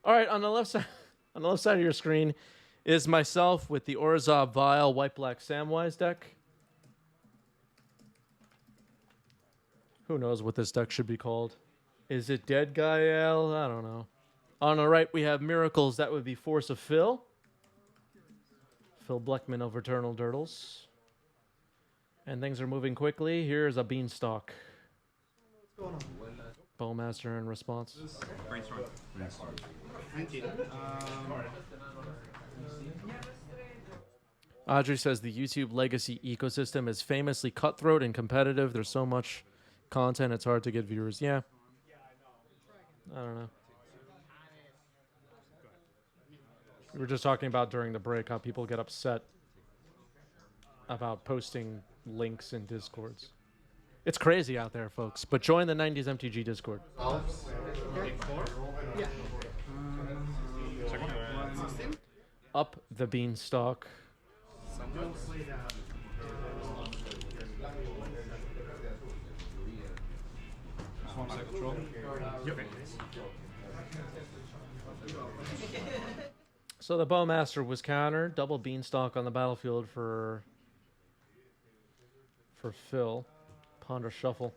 All right, on the left side, on the left side of your screen, is myself with the Orzhov Vial White Black Samwise deck. Who knows what this deck should be called? Is it Dead Gael? I don't know. On the right, we have Miracles. That would be Force of Phil. Phil Bleckman of Eternal Dirtles. And things are moving quickly. Here's a Beanstalk. What's going on? Bowmaster in response. Brainstorm. 19. Audrey says the YouTube Legacy ecosystem is famously cutthroat and competitive. There's so much content, it's hard to get viewers. Yeah. I don't know. We were just talking about during the break how people get upset about posting links in Discords. It's crazy out there, folks. But join the 90s MTG Discord. Yeah. Up the Beanstalk. So the Bowmaster was countered. Double Beanstalk on the battlefield for Phil. Ponder Shuffle.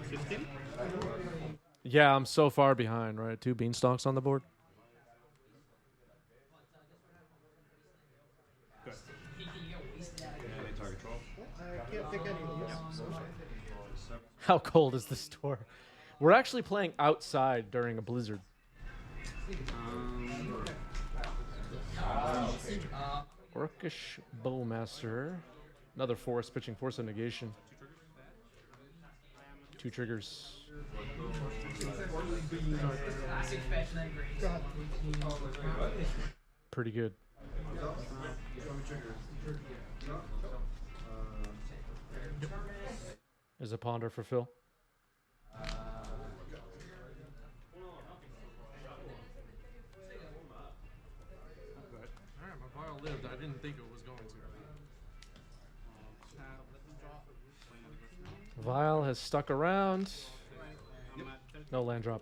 15? Yeah, I'm so far behind, right? 2 Beanstalks on the board. I can't pick any of these. So. How cold is the store? We're actually playing outside during a blizzard. Orcish Bowmaster. Another force, pitching Force of Negation. 2 triggers. Pretty good. Is a Ponder for Phil. Alright, my vial lived. I didn't think it was going to. Vial has stuck around. No land drop.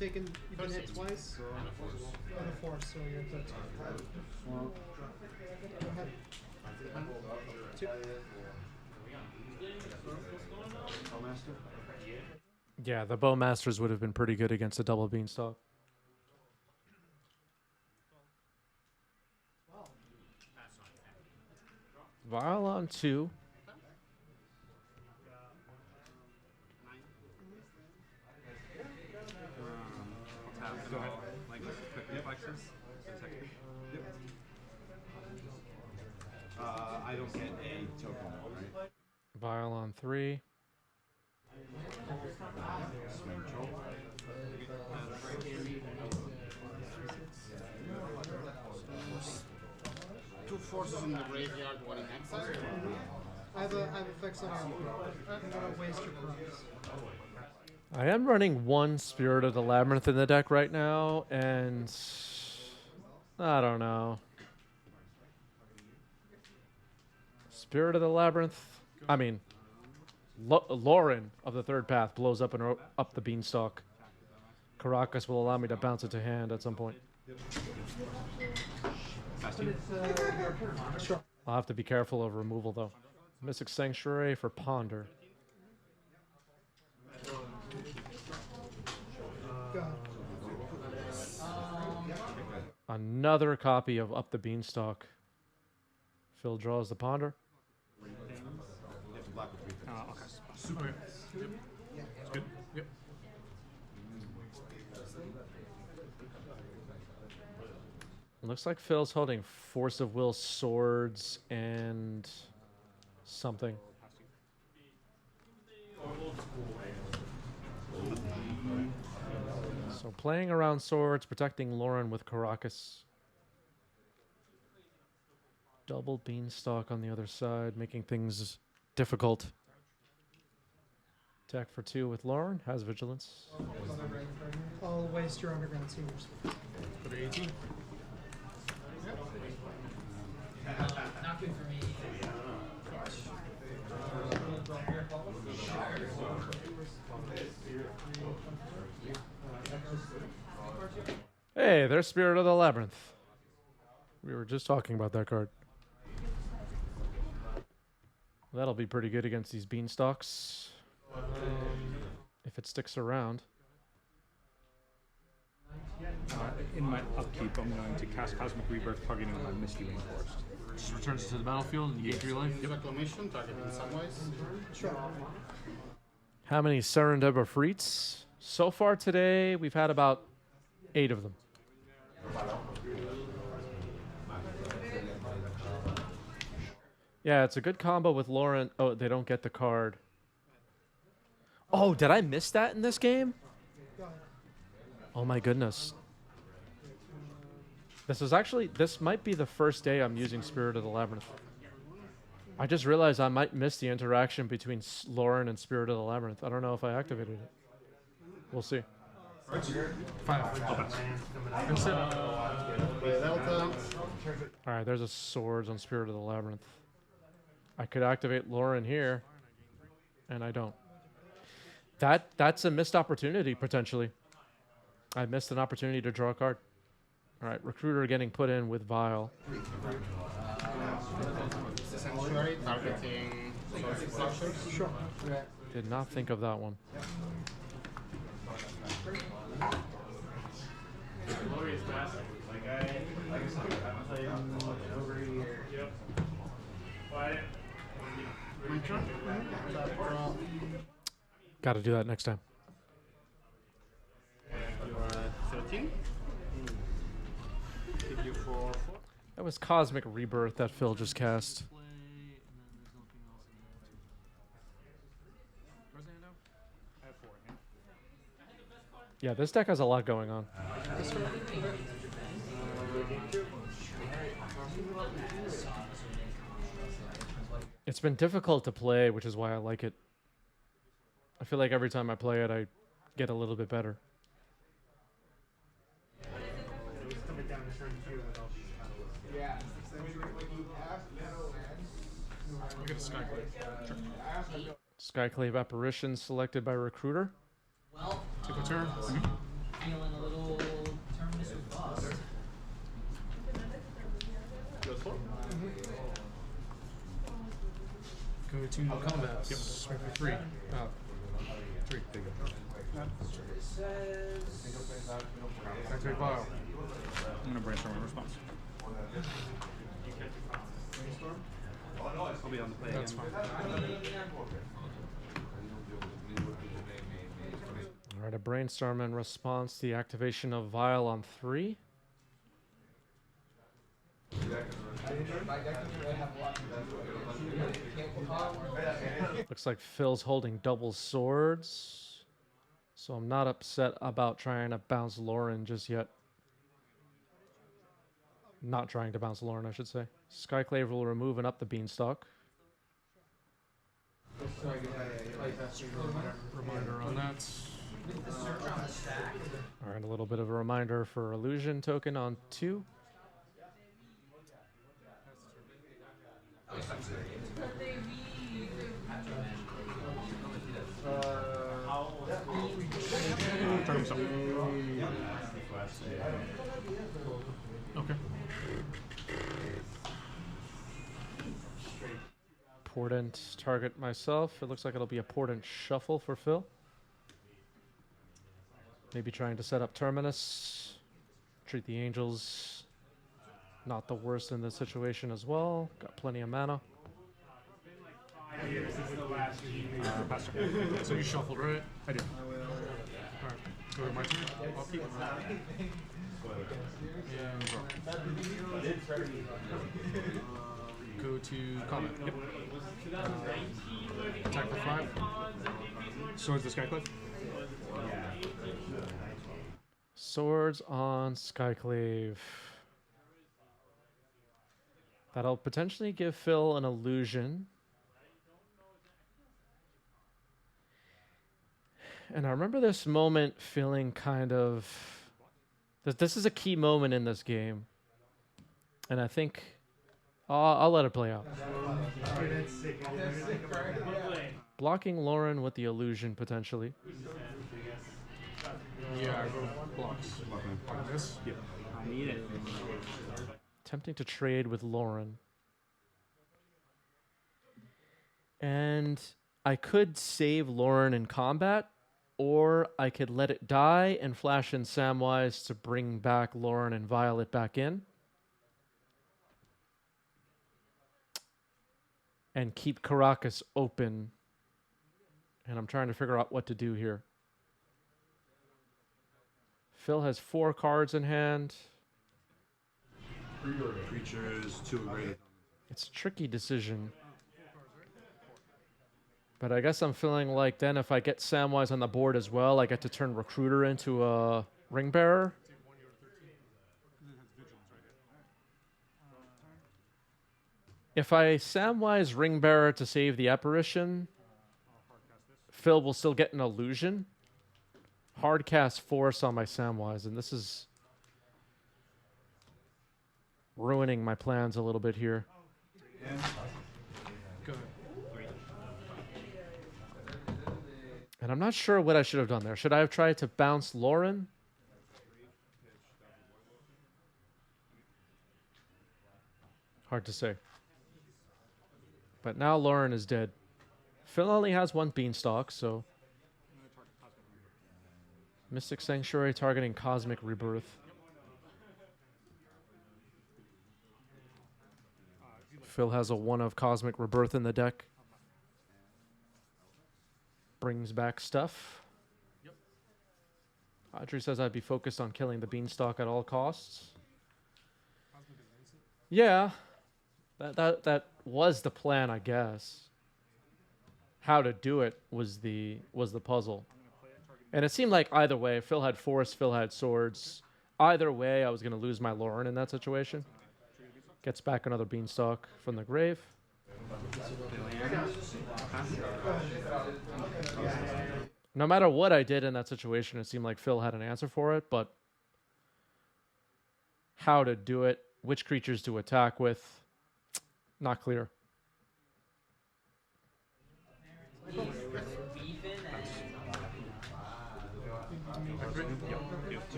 You've been hit twice on a force, so you're good. Go ahead. 2. Yeah, the Bowmasters would have been pretty good against a double Beanstalk. Vial on 2. I don't get a token, right? Vial on 3. Two forces in the graveyard, one in exile. I have effects on all of them. I'm going to waste your props. I am running 1 Spirit of the Labyrinth in the deck right now, and I don't know. Spirit of the Labyrinth. I mean, Lauren of the Third Path blows up and up the Beanstalk. Caracas will allow me to bounce it to hand at some point. I'll have to be careful of removal, though. Mystic Sanctuary for Ponder. Another copy of Up the Beanstalk. Phil draws the Ponder. Okay. Super. Yep. It's good. Yep. Looks like Phil's holding Force of Will, Swords, and something. So playing around Swords, protecting Lauren with Caracas. Double Beanstalk on the other side, making things difficult. Attack for 2 with Lauren, has Vigilance. I'll waste your Underground Seniors. For the 18. Not good for me. Hey, there's Spirit of the Labyrinth. We were just talking about that card. That'll be pretty good against these beanstalks. If it sticks around. In my upkeep, I'm going to cast Cosmic Rebirth, targeting my Misty Wing Forest. Just returns to the battlefield and you gain 3 life. Reclamation, targeting Samwise. How many Serendib Freets? So far today, we've had about 8 of them. Yeah, it's a good combo with Lauren. Oh, they don't get the card. Oh, did I miss that in this game? Oh my goodness. This might be the first day I'm using Spirit of the Labyrinth. I just realized I might miss the interaction between Lauren and Spirit of the Labyrinth. I don't know if I activated it. We'll see. 5. Alright, there's a Swords on Spirit of the Labyrinth. I could activate Lauren here, and I don't. That's a missed opportunity, potentially. I missed an opportunity to draw a card. Alright, Recruiter getting put in with Vile. Sanctuary, targeting Sure. Did not think of that one. my turn. Got to do that next time. You are 13. Hit you for 4. That was Cosmic Rebirth that Phil just cast. Play, and then there's nothing else in there. Where's the hand out? I have 4 in hand. Yeah, this deck has a lot going on. It's been difficult to play, which is why I like it. I feel like every time I play it, I get a little bit better. I'll get a Skyblade. Sure. Skyclave Apparition selected by Recruiter. Well, Take a turn. feeling a little terminus with bust. Go to combat. Yep. Swing for 3. 3. There you go. Activate Vile. I'm going to brainstorm a response. I'll be on the play That's again. fine. Alright, a Brainstorm in response to the activation of Vile on 3. Looks like Phil's holding double swords. So I'm not upset about trying to bounce Lauren just yet. Not trying to bounce Lauren, I should say. Skyclave will remove and up the Beanstalk. Reminder on that. Alright, a little bit of a reminder for Illusion token on 2. Turn himself. Okay. Portent target myself. It looks like it'll be a Portent shuffle for Phil. Maybe trying to set up Terminus. Treat the Angels. Not the worst in this situation as well. Got plenty of mana. Pass turn. So you shuffled, right? I do. Alright. Go to my turn. I'll keep and draw. Go to combat. Yep. Attack for 5. Swords the Skyclave. Swords on Skyclave. That'll potentially give Phil an illusion. And I remember this moment feeling kind of... This is a key moment in this game. And I think... I'll let it play out. Blocking Lauren with the illusion, potentially. Yeah, I go blocks. On this. Yep. I need it. Attempting to trade with Lauren. And I could save Lauren in combat, or I could let it die and flash in Samwise to bring back Lauren and Violet back in. And keep Caracas open. And I'm trying to figure out what to do here. Phil has 4 cards in hand. Creatures 2 or greater. It's a tricky decision. But I guess I'm feeling like then if I get Samwise on the board as well, I get to turn Recruiter into a Ring Bearer. If I Samwise Ring Bearer to save the Apparition, Phil will still get an illusion. Hardcast Force on my Samwise, and this is ruining my plans a little bit here. Go ahead. And I'm not sure what I should have done there. Should I have tried to bounce Lauren? Hard to say. But now Lauren is dead. Phil only has 1 Beanstalk, so... Mystic Sanctuary targeting Cosmic Rebirth. Phil has a 1 of Cosmic Rebirth in the deck. Brings back stuff. Yep. Audrey says I'd be focused on killing the Beanstalk at all costs. Yeah. That was the plan, I guess. How to do it was the puzzle. And it seemed like either way, Phil had Force, Phil had Swords. Either way, I was going to lose my Lauren in that situation. Gets back another Beanstalk from the grave. No matter what I did in that situation, it seemed like Phil had an answer for it, but how to do it, which creatures to attack with, not clear.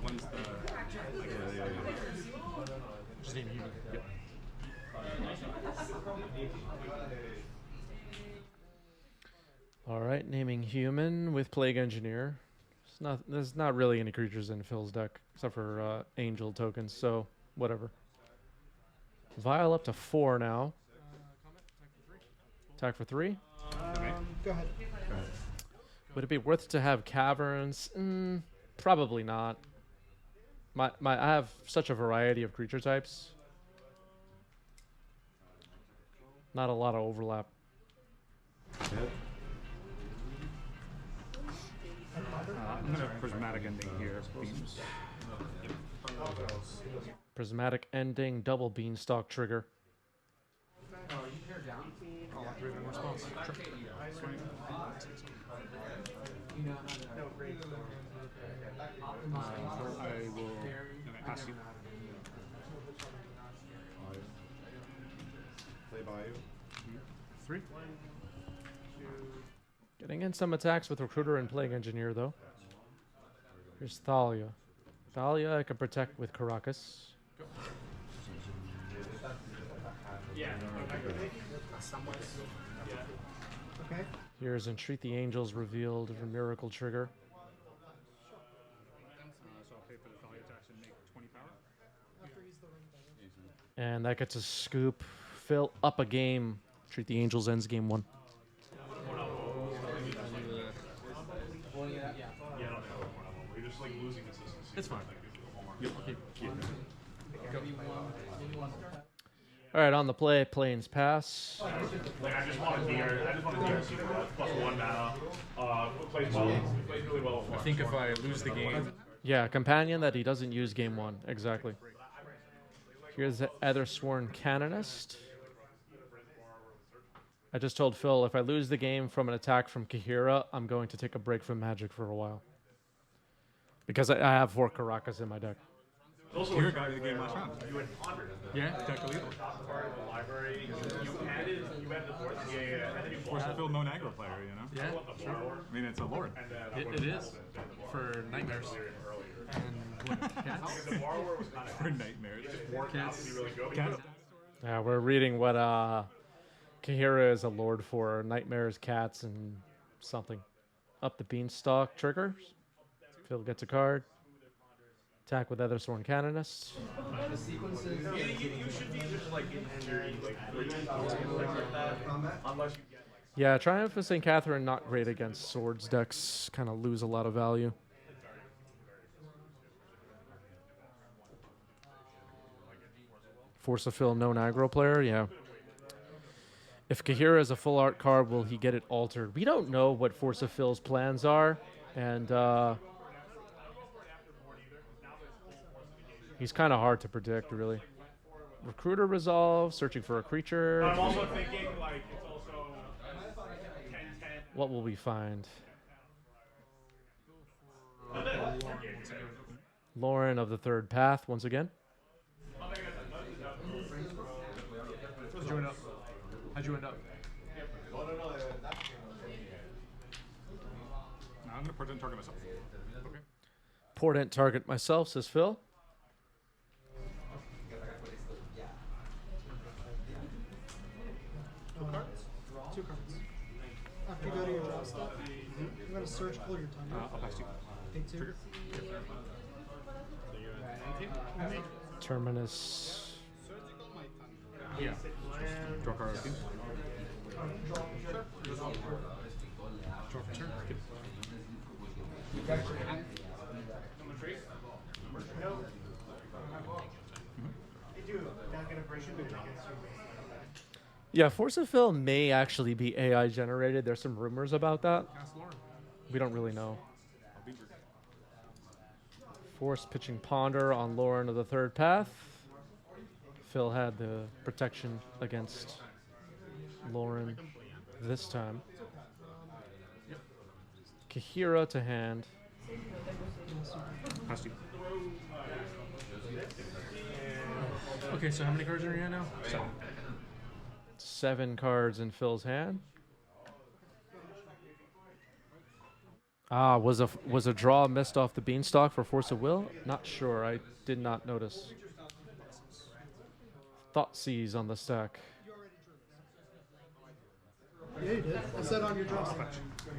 One's the. Just name human. Yep. All right, naming human with Plague Engineer. There's not really any creatures in Phil's deck except for angel tokens, so whatever. Vial up to 4 now. Attack for 3. Go ahead. Would it be worth it to have caverns? Probably not. I have such a variety of creature types. Not a lot of overlap. I'm going to Prismatic Ending here. Beams. Prismatic Ending, double Beanstalk trigger. Response. I will ask you. Play by you. 3. Getting in some attacks with Recruiter and Plague Engineer, though. Here's Thalia. Thalia I can protect with Caracas. Okay. Here's Entreat the Angels revealed of a Miracle trigger. So I'll pay for the Thalia attacks and make 20 power. After he's the ring bearer. And that gets a scoop. Fill up a game. Treat the Angels ends game 1. It's fine. Yep. Okay. Yeah. All right, on the play, Plains Pass. I just wanted DRC plus 1 mana. Plays really well. I think if I lose the game, Yeah, companion that he doesn't use game 1. Exactly. Here's the Ethersworn Canonist. I just told Phil if I lose the game from an attack from Kahira, I'm going to take a break from Magic for a while. Because I have 4 Caracas in my deck. You're a guy in the game last round. You had pondered. Yeah, Decklists. Top part of the library. You added the board. Yeah. And then you Force to fill known aggro player, you know? Yeah, sure. I mean, it's a lord. It is for nightmares. And what, cats? The borrower was kind of For nightmares. Cats. really good. Cats. Yeah, we're reading what Kahira is a lord for. Nightmares, cats, and something. Up the beanstalk triggers. Phil gets a card. Attack with other sworn canonists. The sequences. You should be just like in your like that. Unless you get like. Yeah, Triumph of St. Catherine not great against swords decks. Kind of lose a lot of value. Force of Fill, known aggro player, yeah. If Kahira is a full art card, will he get it altered? We don't know what Force of Fill's plans are, and he's kind of hard to predict, really. Recruiter Resolve, searching for a creature. I'm also thinking like it's also 10-10. What will we find? Lauren of the Third Path, once again. How'd you end up? How'd you end up? Now I'm going to portent target myself. Okay. Portent target myself, says Phil. Two cards. After you go to your draw step, I'm going to search, clear your time. I'll pass you. Take two. Terminus. Yeah. Draw card. Draw for turn. Yeah, Force of Fill may actually be AI generated. There's some rumors about that. Cast Lauren. We don't really know. Force pitching Ponder on Lauren of the Third Path. Phil had the protection against Lauren this time. Kahira to hand. Pass you. Okay, so how many cards are in your hand now? 7. 7 cards in Phil's hand. Was a draw missed off the beanstalk for Force of Will? Not sure. I did not notice. Thoughtseize on the stack. Yeah, you did. I said on your draw step.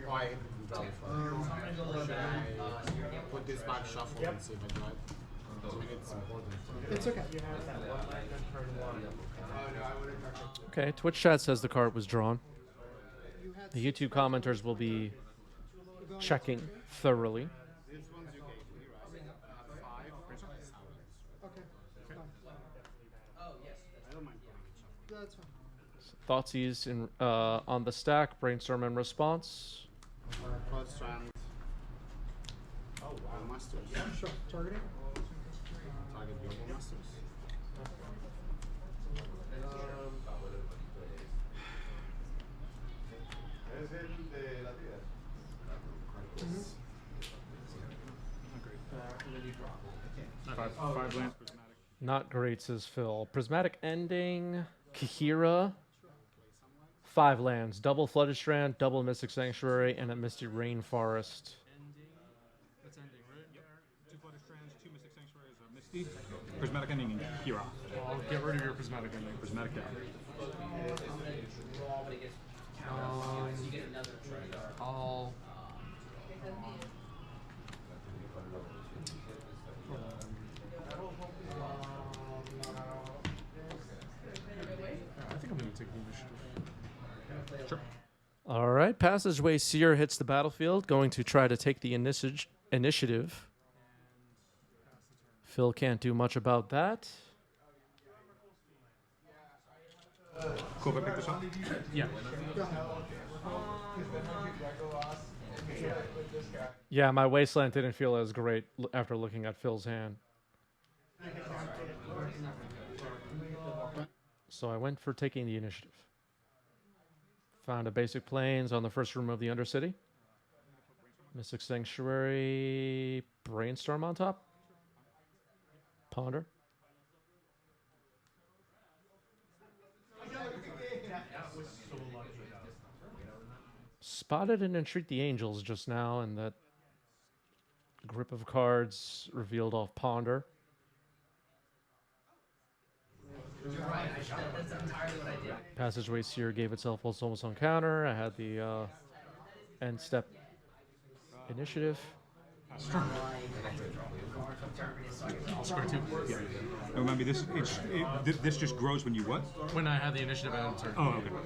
Why? Put this back, shuffle, and see if I draw it. I mean, it's important. It's okay. Okay, Twitch chat says the card was drawn. The YouTube commenters will be checking thoroughly. This one's you gave me, right? 5. Okay. Fine. I don't mind putting it That's fine. Thoughtseize in on the stack. Brainstorm and response. First round. Oh, wow. Masters. Sure. Targeting. Target global masters. Five lands, prismatic. Not great, says Phil. Prismatic Ending. Kahira. 5 lands. Double Flooded Strand, double Mystic Sanctuary, and a Misty Rainforest. That's ending, right? Yep. 2 flooded strands, 2 mystic sanctuaries, a misty. Prismatic ending in Kira. I'll get rid of your prismatic ending. Prismatic down. I'll. I think I'm going to take the initiative. Sure. All right. Passageway Seer hits the battlefield, going to try to take the initiative. Phil can't do much about that. Cool if I pick this up? Yeah. Yeah, my Wasteland didn't feel as great after looking at Phil's hand. So I went for taking the initiative. Found a basic plains on the first room of the Undercity. Mystic Sanctuary, Brainstorm on top. Ponder. Spotted and entreat the angels just now, and that grip of cards revealed off Ponder. You're right. That's entirely what I did. Passageway Seer gave itself almost on counter. I had the end step initiative. Square 2. Yeah. Now remember, this just grows when you what? When I had the initiative at end turn. Oh, okay. Go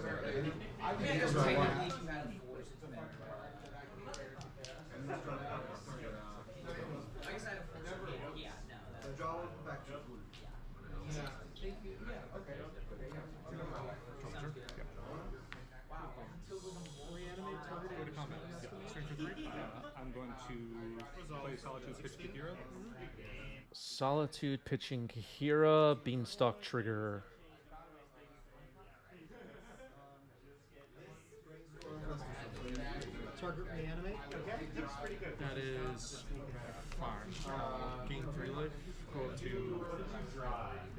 to combat. Swing for 3. I'm going to play Solitude Pitch Kahira. Solitude pitching Kahira, Beanstalk trigger. Target reanimate. That is fine. Gain 3 life. Go up to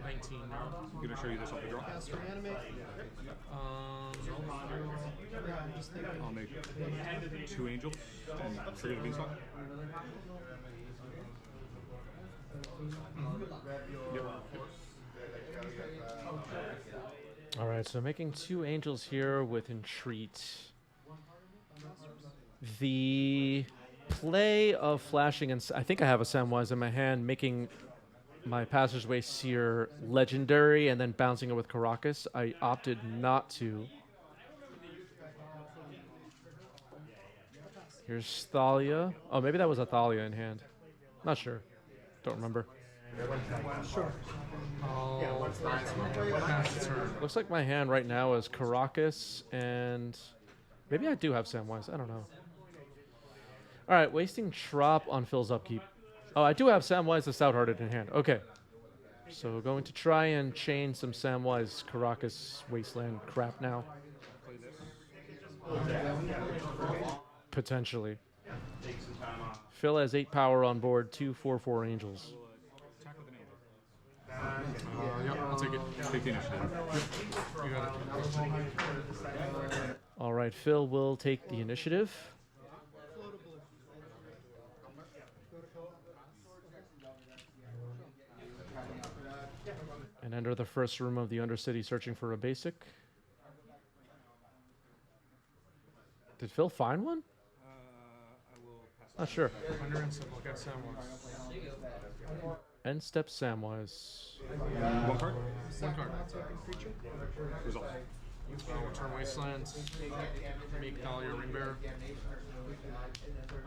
19 now. I'm going to show you this off the draw. Cast reanimate. Yeah, I'm just thinking. I'll make 2 angels and trigger the Beanstalk. Yep. All right, so making 2 angels here with entreat. The play of flashing, and I think I have a Samwise in my hand, making my Passageway Seer legendary and then bouncing it with Caracas. I opted not to. Here's Thalia. Oh, maybe that was a Thalia in hand. Not sure. Don't remember. Sure. Pass turn. Looks like my hand right now is Caracas, and maybe I do have Samwise. I don't know. All right, wasting Trop on Phil's upkeep. Oh, I do have Samwise the Stout-Hearted in hand. Okay. So going to try and chain some Samwise Caracas Wasteland crap now. Potentially. Phil has 8 power on board, 2 4/4 angels. Attack with an angel. Yep, I'll take it. Take the initiative. You got it. All right, Phil will take the initiative. And enter the first room of the Undercity searching for a basic. Did Phil find one? I will pass. Not sure. Under and simple. Got Samwise. End step Samwise. 1 card. 1 card. Result. Return Wasteland. Make Dahlia Ring Bearer.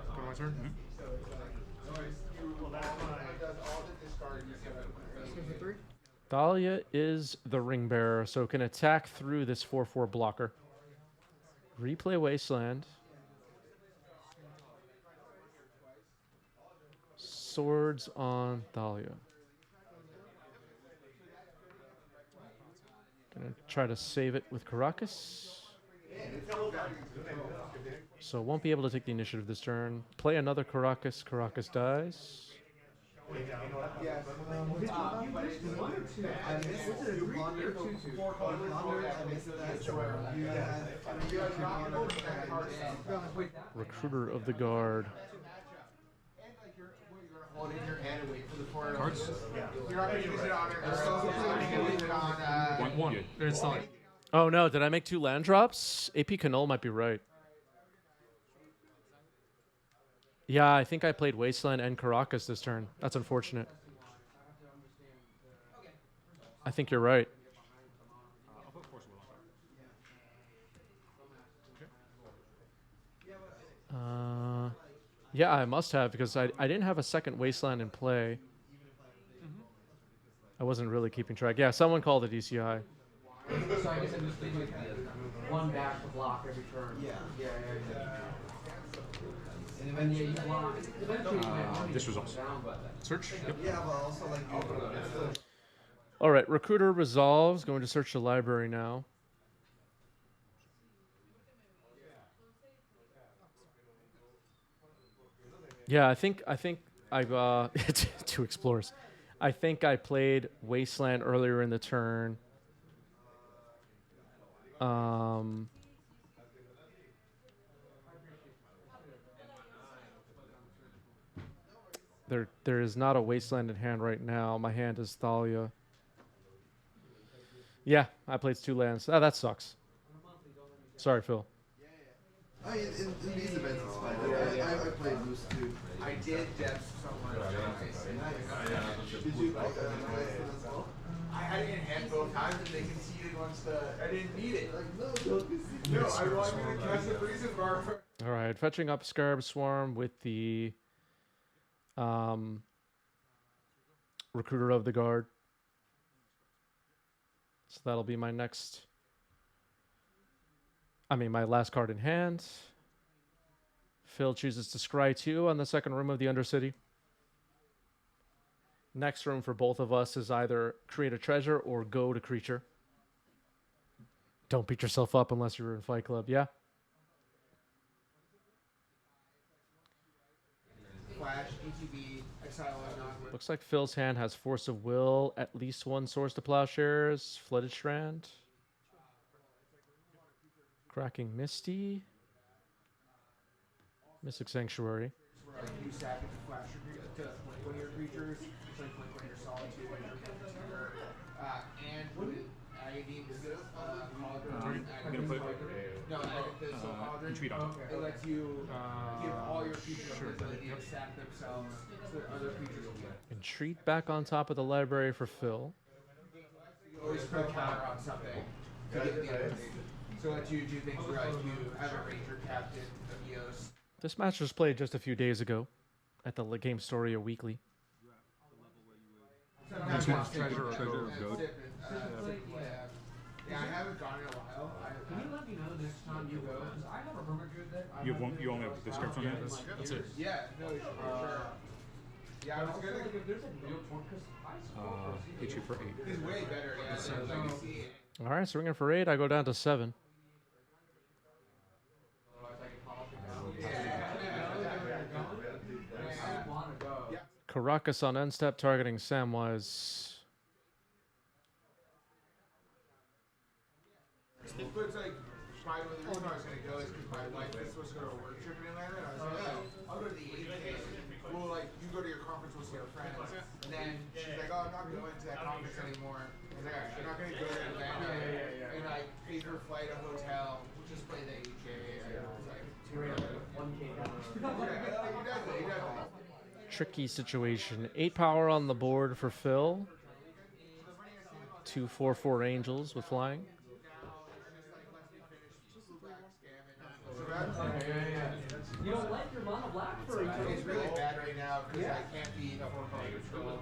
Go to my turn. Swing for 3. Dahlia is the ring bearer, so can attack through this 4/4 blocker. Replay Wasteland. Swords on Dahlia. Gonna try to save it with Caracas. So won't be able to take the initiative this turn. Play another Caracas. Caracas dies. Recruiter of the Guard. Cards? One. It's not. Oh no, did I make 2 land drops? AP Canol might be right. Yeah, I think I played Wasteland and Caracas this turn. That's unfortunate. I think you're right. I'll put Force Will on top. Yeah, I must have because I didn't have a second Wasteland in play. I wasn't really keeping track. Yeah, someone called it ECI. So I guess I'm just thinking like one back to block every turn. Yeah. And then you block. Eventually, you might want to This results. down, but Search. All right, Recruiter resolves. Going to search the library now. Yeah, I think I've 2 explorers. I think I played Wasteland earlier in the turn. There is not a Wasteland in hand right now. My hand is Thalia. Yeah, I played 2 lands. Ah, that sucks. Sorry, Phil. I mean, in these events, it's fine. I played loose too. I did depth someone. Did you play as well? I had it in hand both times and they conceded once the. I didn't need it. Like, no, don't concede. No, I wanted to cast the freezing bar. All right, fetching up Scarab Swarm with the Recruiter of the Guard. So that'll be my next. My last card in hand. Phil chooses to scry 2 on the second room of the Undercity. Next room for both of us is either create a treasure or go to creature. Don't beat yourself up unless you're in Fight Club. Yeah. Flash, ETB, Exile, non. Looks like Phil's hand has Force of Will, at least 1 Source to Plowshares, Flooded Strand, Cracking Misty, Mystic Sanctuary. Where you sack it to flash to one of your creatures, so you play one of your solitude and with Aghanim Cauldron. I'm gonna put No, the Soul Cauldron. Entreat on it. It lets you give all your creatures the ability to sack themselves so that other creatures will get. Entreat back on top of the library for Phil. You always put a counter on something to get the ability. So it lets you do things where like you have a Ranger Captain of Eos. This match was played just a few days ago at the Game Storia Weekly. Treasure of Goat. Yeah, I haven't gone in a while. Can you let me know the next time you go? Because I have a permadeath that. You only have the scripts on it? That's it. Yeah, no, sure. Yeah, I was gonna. Like if there's a real point, because I Hit you for 8. It's way better. Yeah, Legacy. All right, swinging for 8. I go down to 7. Caracas on end step, targeting Samwise. But it's like, the reason I was gonna go is because my wife is supposed to go to a work trip in Atlanta, and I was like, oh, I'll go to the 8K. Well, like, you go to your conference, we'll see our friends. And then she's like, oh, I'm not going to that conference anymore. I was like, alright, you're not gonna go to Atlanta and like pay for a flight, a hotel, just play the 8K. And I was like, 1K down. he does it. Tricky situation. 8 power on the board for Phil. 2 4/4 angels with flying. You don't like your mono black for each other. It's really bad right now because I can't beat 4-color control.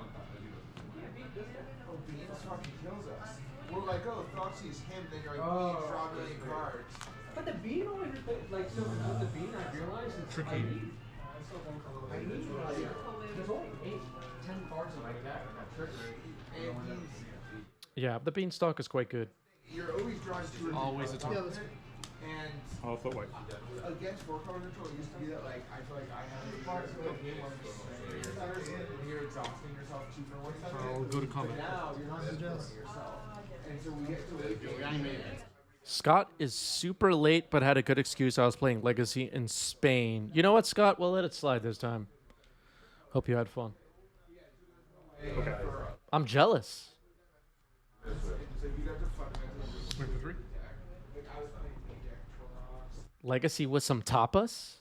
Beans fucking kills us. We're like, oh, Thoughtsy's him, then you're like, Beans draw a million cards. But the bean always, like, so with the bean, I realized it's Tricky. I need there's only 8, 10 cards in my deck that trigger. And he's, Yeah, the beanstalk is quite good. you're always drawing 2 or 3 Always a cards. top. Yeah, that's And I'll flip white. against 4-color control, it used to be that, like, I feel like I have a part of the game where you're exhausting yourself too for one second. I'll go to combat. Now, you're not exhausting yourself. And so we get to late game. Scott is super late, but had a good excuse. I was playing Legacy in Spain. You know what, Scott? We'll let it slide this time. Hope you had fun. Okay. I'm jealous. So you have to fundamentally Swing for 3. Legacy with some tapas.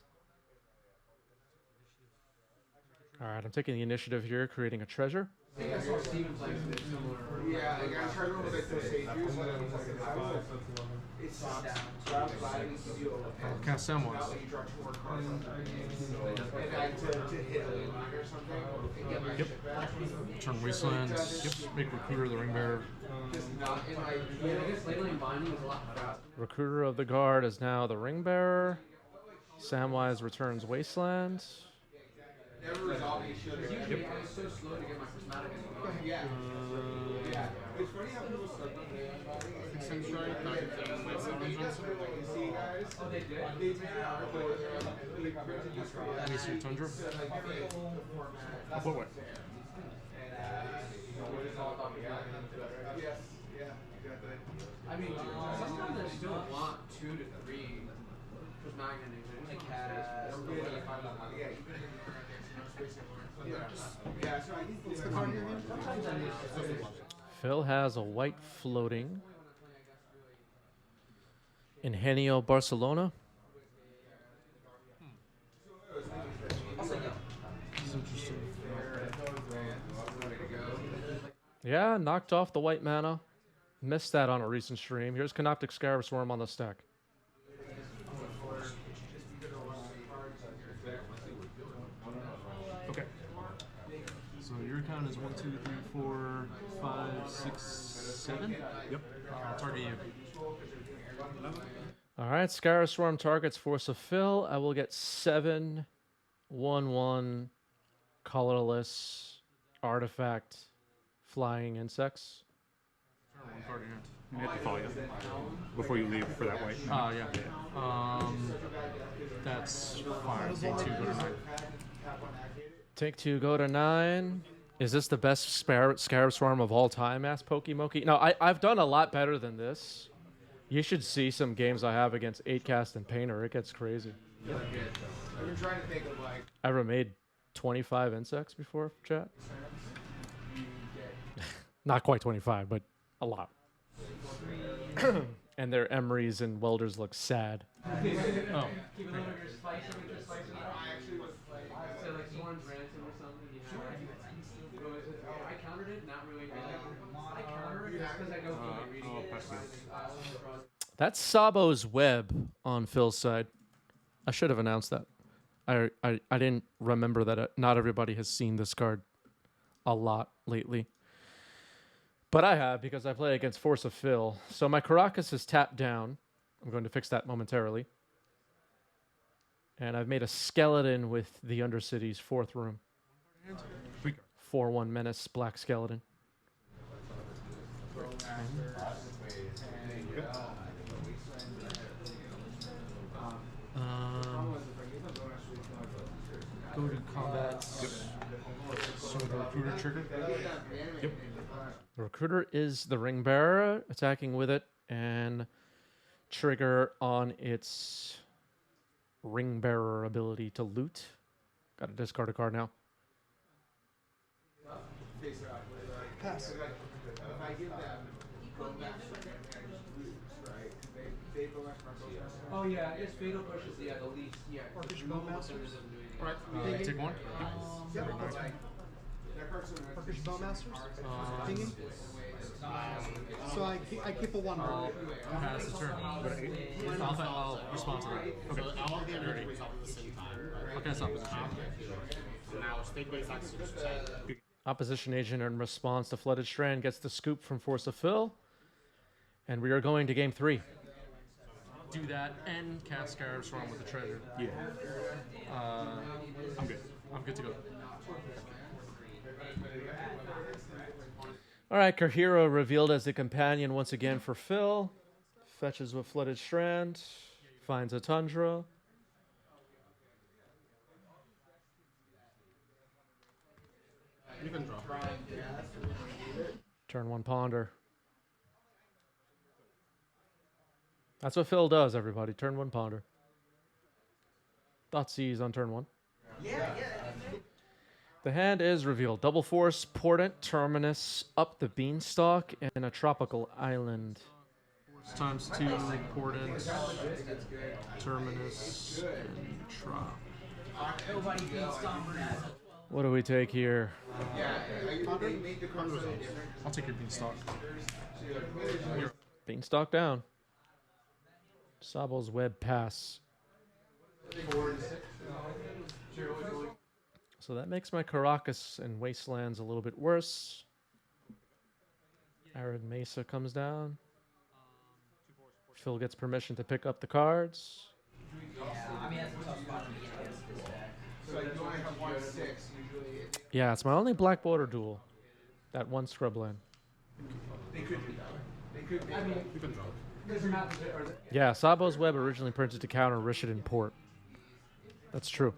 All right, I'm taking the initiative here, creating a treasure. I think I saw Steven play something similar. Yeah, like I tried one with like those sage juice, and it was like it's just down. So I was glad we could do I'll cast Samwise. now you draw 2 more cards. And I to hit a line or something and get my shit back. Turn Wasteland. Yep. Make Recruiter the Ring Bearer. Just not in like Yeah, I guess labeling binding is a lot faster. Recruiter of the Guard is now the ring bearer. Samwise returns Wasteland. Never resolved the issue. Usually it's so slow to get my prismatic in. Yeah. Yeah. It's funny how people start the day on body. Extend strike, back into my Sovereign Johnson. You see, guys? Oh, they did? They made an article where they're like, they printed this for Let me see your Tundra. What way? Yes, yeah, exactly. I mean, sometimes I still want 2 to 3 prismatic endings. I just cast. Yeah, so I think What's the card in your hand? Phil has a white floating. Ingenio Barcelona. It's interesting. Yeah, knocked off the white mana. Missed that on a recent stream. Here's Canoptic Scarab Swarm on the stack. Okay. So your count is 1, 2, 3, 4, 5, 6, 7. Yep. I'll target you. All right, Scarab Swarm targets Force of Phil. I will get 7 1/1 colorless artifact flying insects. One card in your hand. You have to follow you before you leave for that white. Yeah. That's fine. Take 2, go to 9. Take 2, go to 9. Is this the best Scarab Swarm of all time? Asked Pokimoki. No, I've done a lot better than this. You should see some games I have against 8cast and Painter. It gets crazy. I've been trying to think of like. Ever made 25 insects before, chat? Not quite 25, but a lot. And their Emerys and Welders look sad. Oh. Keep it over your spicy with your spicy. I actually was like. So like Soren's ransom or something. I countered it, not really. I countered it just because I know from reading I'll it. pass it. That's Sabo's web on Phil's side. I should have announced that. I didn't remember that not everybody has seen this card a lot lately. But I have because I play against Force of Phil. So my Caracas is tapped down. I'm going to fix that momentarily. And I've made a skeleton with the Undercity's 4th room. 4/1 Menace, Black Skeleton. Go to combat. So the recruiter trigger. Yep. The Recruiter is the Ring Bearer, attacking with it, and trigger on its Ring Bearer ability to loot. Got to discard a card now. Pass. Oh yeah, it's Fatal Push is the least. Yeah. Orcish Bowmasters. Alright. Take 1. Yep. Orcish Bowmasters. Pinging. So I keep a 1. Pass the turn. I'll respond to that. Okay. All of the energy resolve at the same time. Okay, that's opposition. So now state based action. Opposition agent in response to Flooded Strand gets the scoop from Force of Phil. And we are going to game 3. Do that and cast Scarab Swarm with the treasure. Yeah. I'm good. I'm good to go. All right, Kahira revealed as the companion once again for Phil. Fetches with Flooded Strand. Finds a Tundra. You can draw. Turn 1 Ponder. That's what Phil does, everybody. Turn 1 Ponder. Thoughtseize on turn 1. The hand is revealed. Double Force, Portent, Terminus, Up the Beanstalk, and a Tropical Island. Times 2, Portent, Terminus, and Trop. What do we take here? I'll take your Beanstalk. Beanstalk down. Sabo's Web pass. So that makes my Caracas and Wastelands a little bit worse. Arid Mesa comes down. Phil gets permission to pick up the cards. Yeah, I mean that's a tough spot to be in against this deck. like you only have 1/6 usually. Yeah, it's my only black border duel. That one scrub land. They could be. They could be. I mean, Yeah, Sabo's Web originally printed to counter Rishadan Port. That's true.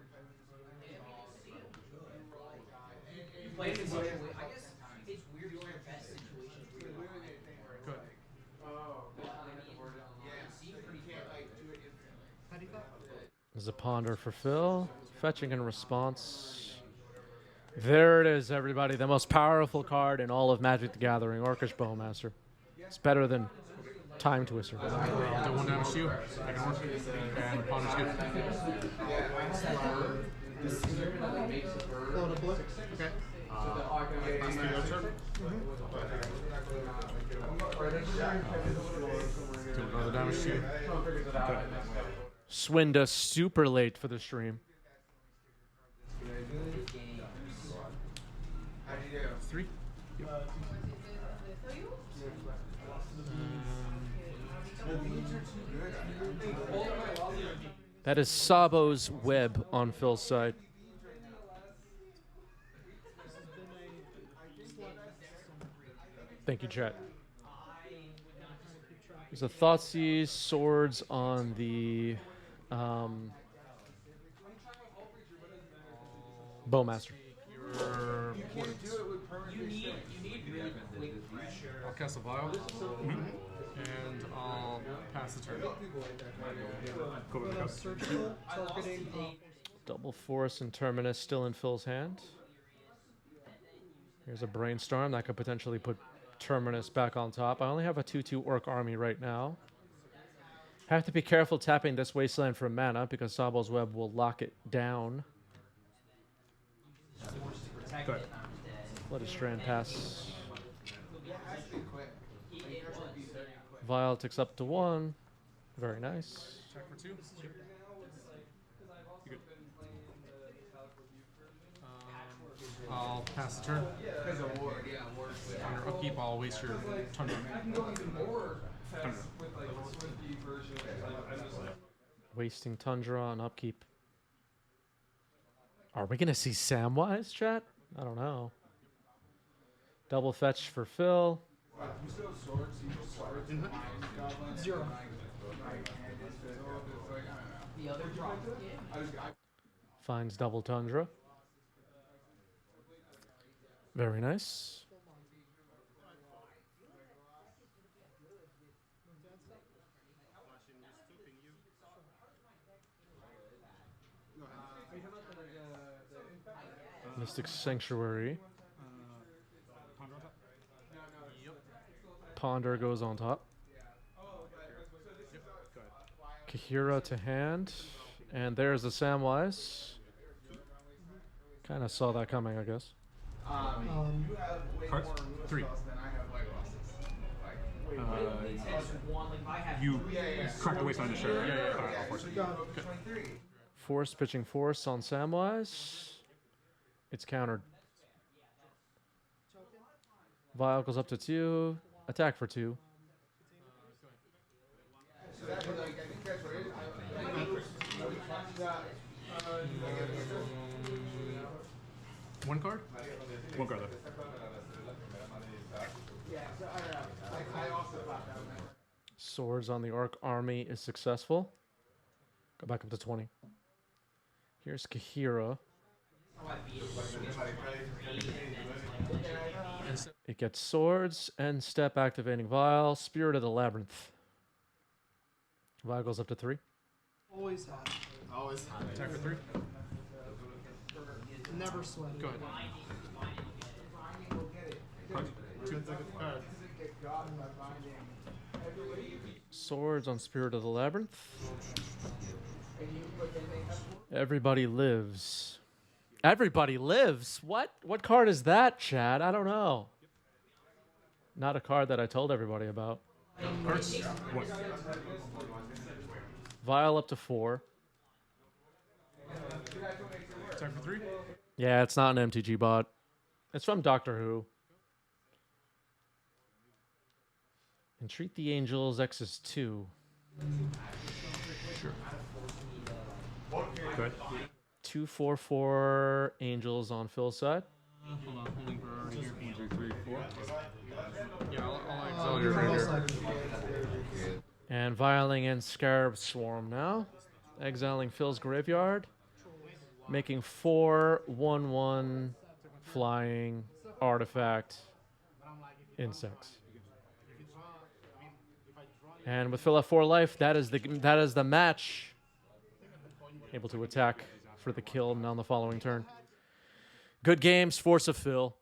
Playing in such a way, I guess it's weird your best situations where you're like, Good. How do you thought? There's a ponder for Phil. Fetching in response. There it is, everybody. The most powerful card in all of Magic the Gathering, Orcish Bowmaster. It's better than Time Twister. Do one damage to you. Second one. And Ponder's good. Float a blip. Okay. Last thing your turn. Do another damage to you. Good. Swinda super late for the stream. How do you do? 3. That is Sabo's Web on Phil's side. Thank you, chat. There's a Thoughtseize Swords on the Bowmaster. Your I'll cast a vial. And I'll pass the turn. Go with the cup. Surgical, targeting. Double Force and Terminus still in Phil's hand. Here's a Brainstorm that could potentially put Terminus back on top. I only have a 2/2 Orc army right now. Have to be careful tapping this Wasteland for mana because Sabo's Web will lock it down. Good. Let a Strand pass. Vial ticks up to 1. Very nice. Check for 2. You good. I'll pass the turn. On your upkeep, I'll waste your Tundra. Wasting Tundra on upkeep. Are we going to see Samwise, chat? I don't know. Double fetch for Phil. Zero. Finds double Tundra. Very nice. Mystic Sanctuary. Ponder goes on top. Kahira to hand. And there's the Samwise. Kind of saw that coming, I guess. You have way Cards? more moves 3. than I have Legolas. You cracked the wasteland to share. Yeah. I'll force it. 23. Force pitching Force on Samwise. It's countered. Vial goes up to 2. Attack for 2. So that was like, I think that's what it is. One card? One card left. Yeah, so I don't know. I also thought that was Swords on the Orc army is successful. Go back up to 20. Here's Kahira. It gets swords and step activating Vial. Spirit of the Labyrinth. Vial goes up to 3. Always had. always hot. Attack for 3. Never sweat. Go ahead. Swords on Spirit of the Labyrinth. Everybody lives. Everybody lives? What? What card is that, Chad? I don't know. Not a card that I told everybody about. Cards. What? Vial up to 4. Attack for 3. Yeah, it's not an MTG bot. It's from Doctor Who. Entreat the Angels, X is 2. Sure. Good. 2/4/4 Angels on Phil's side. Hold on, holding priority here. 1, 2, 3, 4. Yeah, I'll exile Oh, your you're Raider. side. And Viling and Scarab Swarm now. Exiling Phil's graveyard. Making 4/1/1 flying artifact insects. And with Phil at 4 life, that is the match. Able to attack for the kill on the following turn. Good games, Force of Phil.